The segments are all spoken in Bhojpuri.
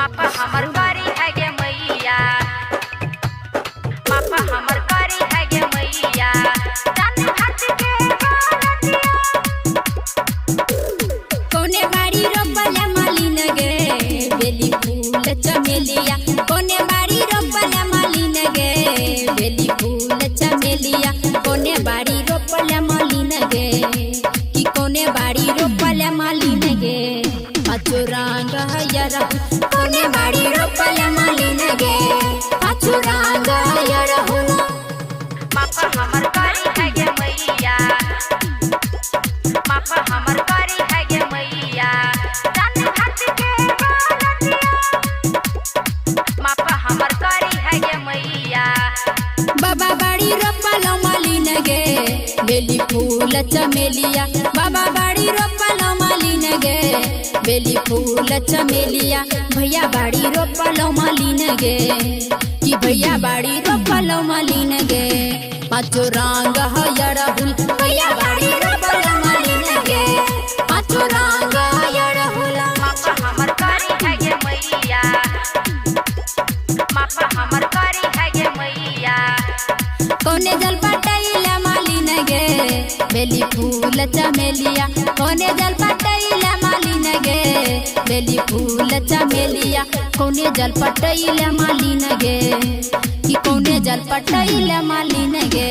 मापा हमर करी है गे मैया, मापा हमर करी है गे मैया, चांद घाट के गोरतिया। कोने बाड़ी रोपले मालिन गे बेली फूल चमेलिया, कोने बाड़ी रोपले मालिन गे बेली फूल चमेलिया, कोने बाड़ी रोपले मालिन गे कि कोने बाड़ी रोपले मालिन गे पाछो रंग हयरा, कोने बाड़ी रोपले मालिन गे पाछो रंग हयरा हो। मापा हमर करी है गे मैया, मापा हमर करी है गे मैया, चांद घाट के गोरतिया। मापा हमर करी है गे मैया। बाबा बाड़ी रोपल मालिन गे बेली फूल चमेलिया, बाबा बाड़ी रोपल मालिन गे बेली फूल चमेलिया, भैया बाड़ी रोपल मालिन गे कि भैया बाड़ी रोपल मालिन गे पाछो रंग हयरा हुल, भैया बाड़ी रोपल मालिन गे पाछो रंग हयरा हुल। मापा हमर करी है गे मैया, मापा हमर करी है गे मैया। कोने जल पटैले मालिन गे बेली फूल चमेलिया, कोने जल पटैले मालिन गे बेली फूल चमेलिया, कोने जल पटैले मालिन गे कि कोने जल पटैले मालिन गे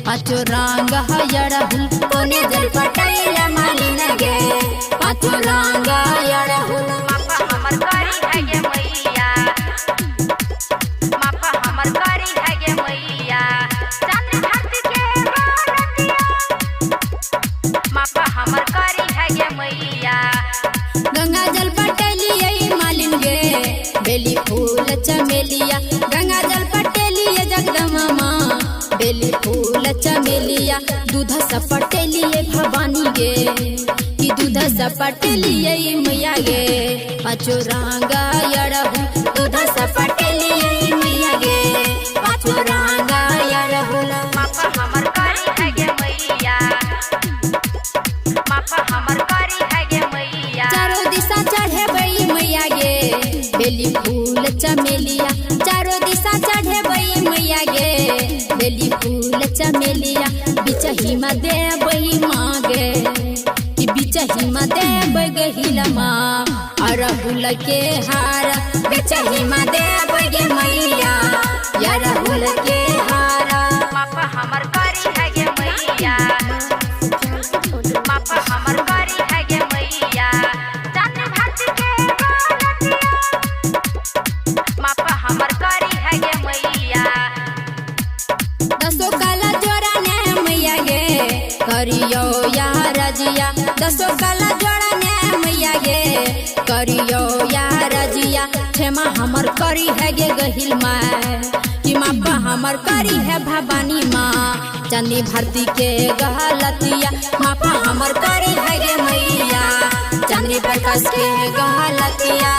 पाछो रंग हयरा हुल, कोने जल पटैले मालिन गे पाछो रंग हयरा हुल। मापा हमर करी है गे मैया, मापा हमर करी है गे मैया, चांद घाट के गोरतिया। मापा हमर करी है गे मैया। गंगा जल पटेलिए मालिन गे बेली फूल चमेलिया, गंगा जल पटेलिए जगदम्बा माँ बेली फूल चमेलिया, दूध से पटेलिए भवानी गे कि दूध से पटेलिए मैया गे पाछो रंग हयरा हुल, दूध से पटेलिए मैया गे पाछो रंग हयरा हुल। मापा हमर करी है गे मैया, मापा हमर करी है गे मैया। चारों दिशा चढ़े बई मैया गे बेली फूल चमेलिया, चारों दिशा चढ़े बई मैया गे बेली फूल चमेलिया, बिचही में दे बई माँ गे कि बिचही में दे बगहिला माँ अरहुल के हार, बिचही में दे बगे मैया अरहुल के हार। मापा हमर करी है गे मैया, मापा हमर करी है गे मैया, चांद घाट के गोरतिया। मापा हमर करी है गे मैया। दसो काला जोड़ा ने मैया गे करियो या रजिया, दसो काला जोड़ा ने मैया गे करियो या रजिया, क्षेमा हमर करी है गे गहिल माँ कि मापा हमर करी है भवानी माँ चांदी भारती के गहलतिया, मापा हमर करी है गे मैया चांदी प्रकाश के गहलतिया।